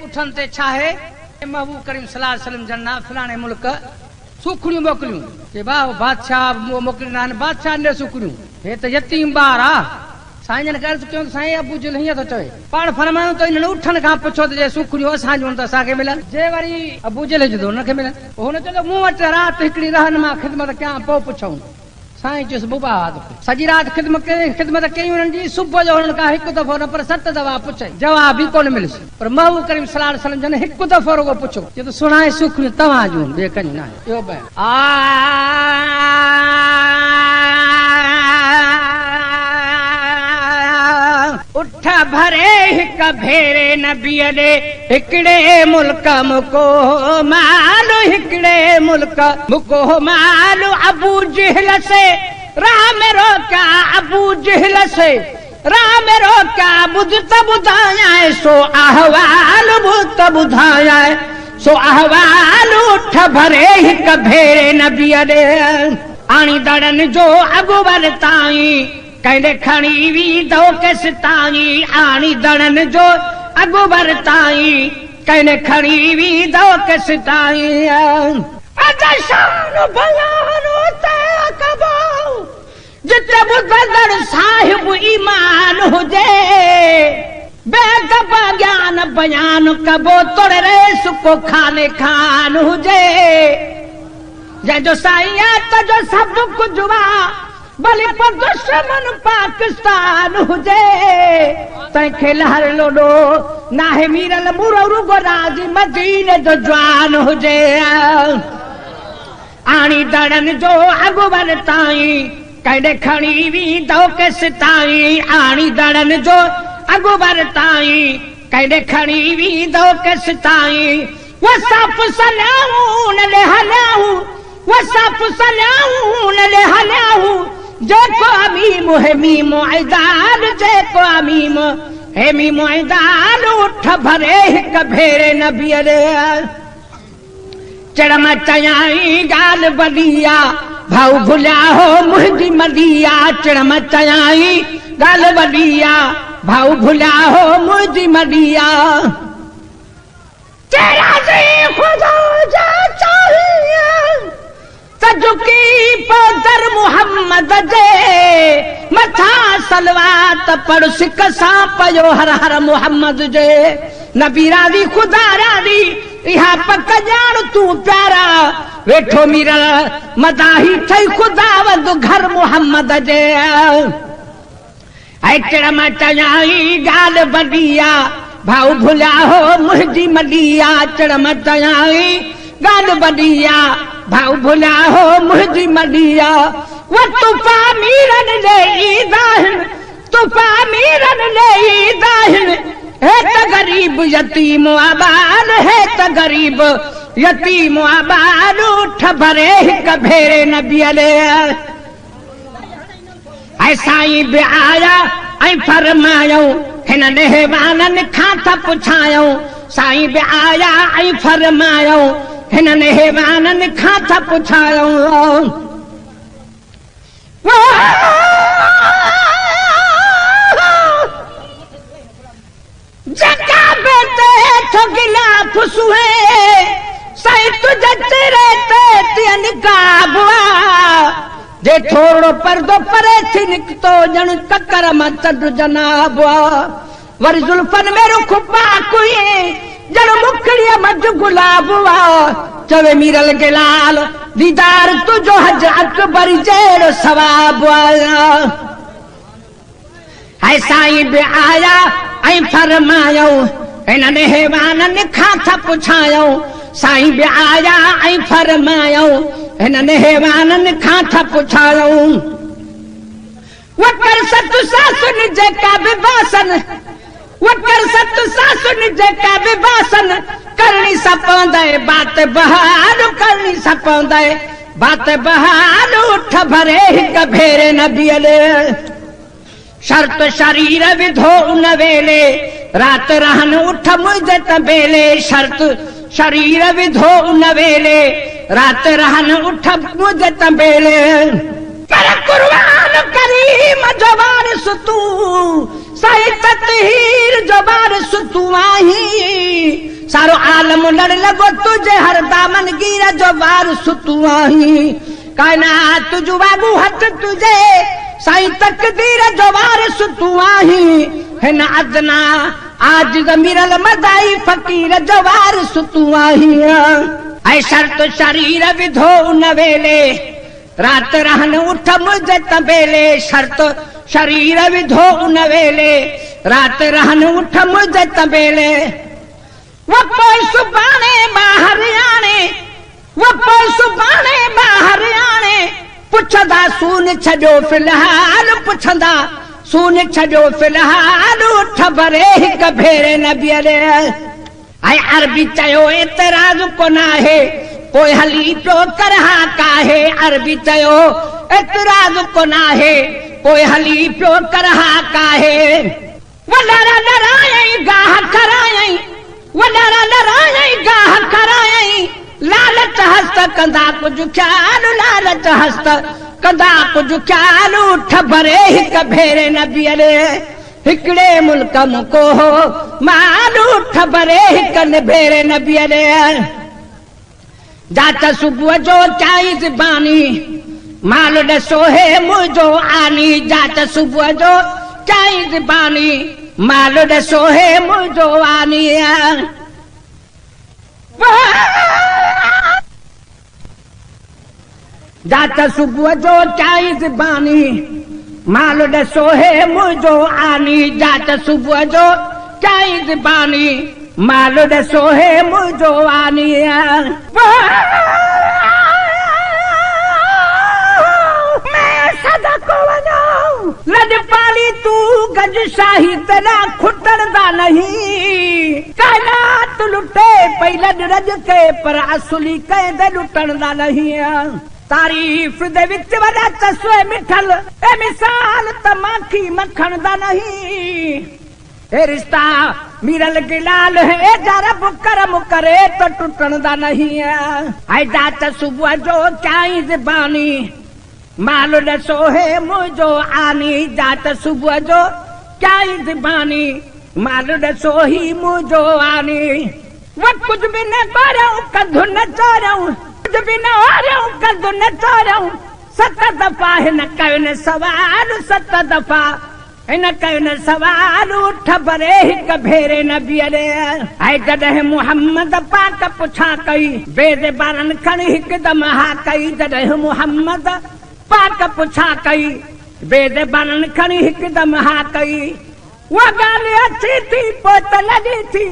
उठन ते छाहे महबूब करीम सल्लल्लाहु अलैहि वसल्लम जन्ना फलाणे मुल्क सुखड़ियूं मोकलियूं के भाउ बादशाह मोकिलिना आहिनि बादशाह ने सुखड़ियूं हे त यतीम ॿार आहे साईं जन कर्ज़ कयूं साईं अबू जहल हीअं थो चवे पाण फरमायूं त इन्हनि उठण खां पुछो त जे सुखड़ियूं असांजूं त असांखे मिलनि जे वरी अबू जहल जो हुनखे मिलनि हुन चयो मूं वटि राति हिकिड़ी रहनि मां ख़िदमत कयां पोइ पुछऊं साईं चयुसि बुबा सॼी राति ख़िदमत कई हुननि जी सुबुह जो हुननि खां हिकु दफ़ो न पर 7 दफ़ा पुछई जवाब ई कोन मिलियुसि पर महबूब करीम सल्लल्लाहु अलैहि वसल्लम जन हिकु दफ़ो रुगो पुछो चयो त सुणाए सुखड़ियूं तव्हां जूं ॿिए कंहिंजूं न आहे ॿियो उठ भरे हिक भेरे नबीअ ॾे हिकिड़े मुल्क मुको मालू हिकिड़े मुल्क मुको मालू अबू जहल से राम रोका अबू जहल से राम रोका बुध त ॿुधाया सो अहवाल बुध ॿुधाया सो अहवाल उठ भरे हिक भेरे नबीअ ॾे आणी दड़नि जो अॻु वर ताईं कंहिं खणी वी दो केस ताई आणी दड़न जो अगु बर ताई कंहिं खणी वी दो केस ताई अदशान बयान ते कबो जिते बुधर साहिब ईमान हुजे बेदब ज्ञान बयान कबो तोड़े रे सुको खाने खान हुजे जंहिंजो साईं तुंहिंजो सभु कुझु भली पर दुश्मन पाकिस्तान हुजे तंहिंखे लहर लोॾो नाहे मीरल बुरो रुगो राजी मदीने जो जवान हुजे आणी दड़न जो अॻु वर ताईं कंहिं खणी वी दो केस ताईं आणी दड़न जो अॻु वर ताईं कंहिं खणी वी दो केस ताईं वसफ सलाऊं न ले हलाऊं वसफ सलाऊं न ले हलाऊं जेको अमीम है मीमो ऐदान जेको अमीम है मीमो ऐदान उठ भरे हिक भेरे नबीअ ॾे चढ़म चयाई गाल बलिया भाऊ भुलिया हो मुंहिंजी मलिया चढ़म चयाई गाल बलिया भाऊ भुलिया हो मुंहिंजी मलिया तेरा जी खुदा जा चाहिए तजुकी पदर मोहम्मद जे मथा सलवात पढ़ सिक सां पयो हर हर मोहम्मद जे नबी राजी खुदा राजी इहा पक ॼाण तूं प्यारा वेठो मीरल मदाही ठही खुदावंद घर मोहम्मद जे ऐचड़ मां चयाई ॻाल्हि बलिया भाऊ भुलिया हो मुंहिंजी मलिया चड़ मां चयाई ॻाल्हि बलिया भाऊ भुलिया हो मुंहिंजी मलिया वो तूफा मीरन ले ईदाहिन तूफा मीरन ले ईदाहिन है त गरीब यतीम आबाद है त गरीब यतीम आबाद उठ भरे हिक भेरे नबीअ ॾे ऐं साईं बि आया ऐं फरमायूं हिन नेहवाननि खां त पुछायूं साईं बि आया ऐं फरमायूं हिन नेहवाननि खां त पुछायूं जगा बेटे तो गिलाफ सुहे सही तुझे तेरे ते निकाबवा जे थोड़ो पर्दो परे थी निकतो जन ककर मत जनाबवा वरी जुल्फन में रुख पाकुए जन मुखड़िया मज गुलाबवा चवे मीरल के लाल दीदार तुझो हज अकबर जेड़ो सवाब है साईं बि आया ऐं फरमायूं हिन नेहवाननि खां त पुछायूं साईं बि आया ऐं फरमायूं हिन नेहवाननि खां त पुछायूं वकर सत सासुन जेका बि बासन वकर सत सासुन जेका बि बासन करणी सपंदे बात बहार करणी सपंदे बात बहार उठ भरे हिक भेरे नबीअ ॾे शर्त शरीर विधो उन वेले रात रहन उठ मुंहिंजे तबेले शर्त शरीर विधो उन वेले रात रहन उठ मुंहिंजे तबेले पर कुर्बान करीम जो वारिस तू सही तत्हीर जो वारिस तू आहीं सारो आलम लड़ लगो तुझे हर दामन गिर जो वार सुतू आही कायनात तुझु वागू हथ तुझे साईं तकदीर जो वार सुतू आही हिन अदना आज ज़मीरल मदाई फकीर जो वार सुतू आही ऐं शर्त शरीर विधो उन वेले रात रहन उठ मुझे तबेले शर्त शरीर विधो उन वेले रात रहन उठ मुझे तबेले वो पोइ सुभाणे ॿाहिर आणे वो पोइ सुभाणे ॿाहिर आणे पुछंदा सून छॾियो फ़िलहाल पुछंदा सून छॾियो फ़िलहाल उठ भरे हिक भेरे न बीहरे ऐं अरबी चयो एतराज़ कोन आहे पोइ हली पियो कर हा काहे अरबी चयो एतराज़ कोन आहे पोइ हली पियो कर हा काहे वॾा लड़ायई गाह करायई वॾा लड़ायई गाह करायई लालच हस्त कंदा कुझु ख्याल लालच हस्त कंदा कुझु ख्याल उठ भरे हिक भेरे न बीहरे हिकिड़े मुल्क मुको हो माल उठ भरे हिक भेरे न बीहरे जात सुबुह जो चाई ज़बानी माल ॾसो हे मुंहिंजो आनी जात सुबुह जो चाई ज़बानी माल ॾसो हे मुंहिंजो आनी जात सुबुह जो चाई ज़बानी माल ॾसो हे मुंहिंजो आनी जात सुबुह जो चाई ज़बानी माल ॾसो हे मुंहिंजो आनी लॼपाली तूं गज शाही तेरा खुटंदा नहीं कायनात लुटे पई लॾ रज के पर असुली कंहिं लुटंदा नहीं तारीफ़ दे विच वॾा चसवे मिठल ए मिसाल त माखी मखण दा नहीं ए रिश्ता मीरल गिलाल है जा रब करम करे तो टुटण दा नहीं ऐं जात सुबुह जो चाई ज़बानी माल ॾसो हे मुंहिंजो आनी जात सुबुह जो चाई ज़बानी माल ॾसो ही मुंहिंजो आनी वो कुझु बि न करियूं कदु न चोरियूं कुझु बि न हारियूं कदु न चोरियूं 7 दफ़ा हिन कयो न सवाल 7 दफ़ा हिन कयो न सवाल उठ भरे हिक भेरे न बीहरे ऐं जॾहिं मुहम्मद पाक पुछा कई बेज़बाननि खणी हिकदम हा कई जॾहिं मुहम्मद पाक पुछा कई बेज़बाननि खणी हिकदम हा कई उहा ॻाल्हि अचे थी पोइ त लॻे थी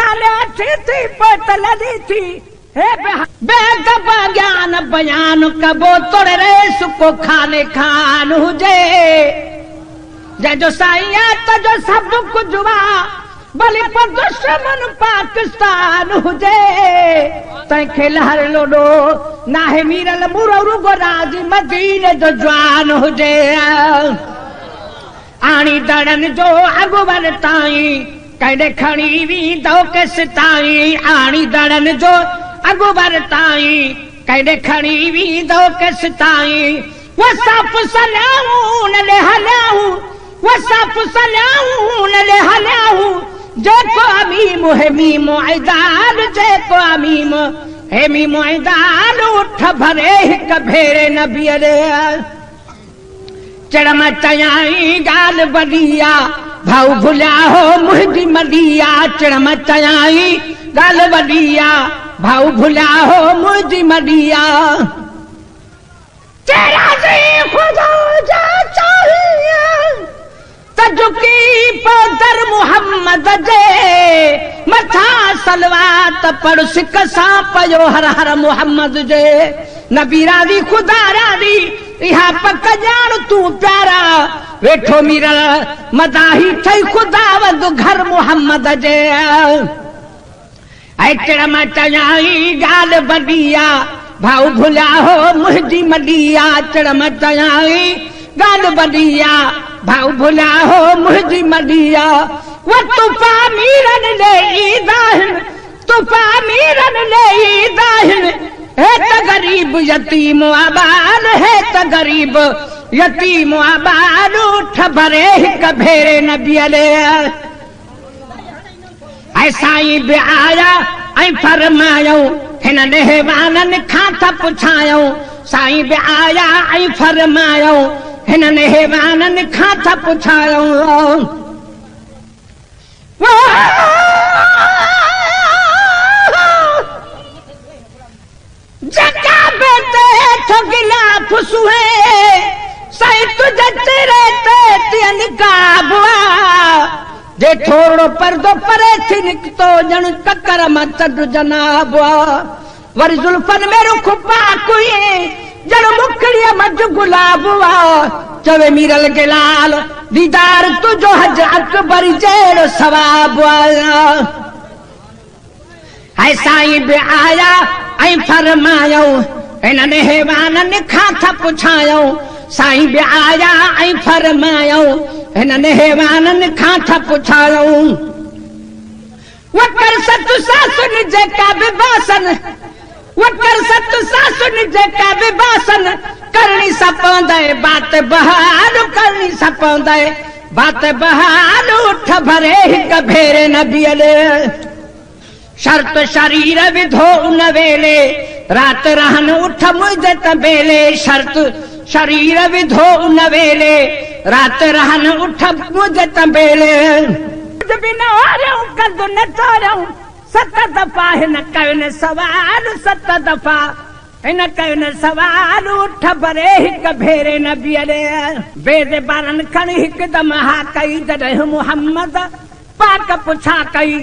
ॻाल्हि अचे थी पोइ त लॻे थी बेगबा ज्ञान बयान कबो तोड़े रे सुको खाने खान हुजे जंहिंजो साईं तुंहिंजो सभु कुझु भली पर दुश्मन पाकिस्तान हुजे तंहिंखे लहर लोॾो नाहे मीरल मुरो रुगो राज मदीने जो जवान हुजे आणी दड़नि जो अॻुवन ताईं कॾहिं खणी वेंदो केसि ताईं आणी दड़नि जो अॻुवन ताईं कॾहिं खणी वेंदो केसि ताईं वो सफ़ सलियाऊं न हलियाऊं वो सफ़ सलियाऊं न हलियाऊं जेको अमीम है मीम ऐदान जेको अमीम है मीम ऐदान उठ भरे हिक भेरे न बीहरे चढ़म चयाई ॻाल्हि वॾी आहे भाऊ भुलिया हो मुंहिंजी मॾी आहे चढ़म चयाई ॻाल्हि वॾी आहे भाऊ भुलिया हो मुंहिंजी मॾी आहे झुकी पदर मुहम्मद जे मथा सलवात पढ़ सिक सां पयो हर हर मुहम्मद जे नबी राज़ी खुदा राज़ी इहा पक ॼाण तूं प्यारा वेठो मीरल मदाही ठही खुदा वध घर मुहम्मद जे ऐं चढ़म चयाई ॻाल्हि वॾी आहे भाऊ भुलिया हो मुंहिंजी मॾी आहे चढ़म चयाई ॻाल्हि वॾी आहे भाऊ भुलिया हो मुंहिंजी मॾी आहे वो तूफ़ा मीरन ले ईंदा आहिनि तूफ़ा मीरन ले ईंदा आहिनि हे त ग़रीब यतीम आबाद हे त ग़रीब यतीम आबाद उठ भरे हिक भेरे न बीहरे ऐं साईं बि आया ऐं फरमायूं हिन नेहवाननि खां था पुछायूं साईं बि आया ऐं फरमायूं हिन नेहवाननि खां था पुछायूं जगा बेटे तो गिलाफ सुहे साईं तुझे तेरे ते तियन काबुआ जे थोड़ो पर्दो परे थी निकतो जण ककर मां चढ जनाब वरी जुल्फन में रुख पाकुई जण मुखड़िया मज गुलाब चवे मीरल के लाल दीदार तुझो हज अकबर जहिड़ो सवाब है साईं बि आया ऐं फरमायूं हिन नेहवाननि खां था पुछायूं साईं बि आया ऐं फरमायूं हिन नेहवाननि खां था पुछायूं वकर सत सासुन जेका बि बासन वकर सत सासुन जेका बि बासन करणी सपंदे बात बहाल करणी सपंदे बात बहाल उठ भरे हिक भेरे नबीअ ॾे शर्त शरीर विधो उन वेले रात रहन उठ मुझे तबेले शर्त शरीर विधो उन वेले रात रहन उठ मुझे तबेले बिना वारियूं कद न तोरियूं 7 दफ़ा हिन कयो न सवाल 7 दफ़ा हिन कयो न सवाल उठ भरे हिक भेरे नबीअ ॾे बेदे बारनि खणी हिकदम हा कई जॾहिं मुहम्मद पाक पुछा कई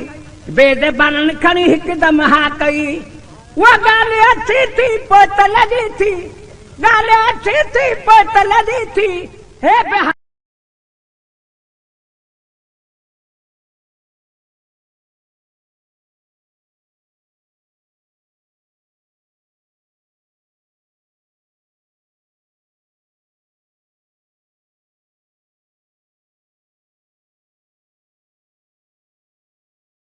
बेदे बारनि खणी हिकदम हा कई उहा ॻाल्हि अची थी पोइ त लॻी थी ॻाल्हि अची थी पोइ त लॻी थी हे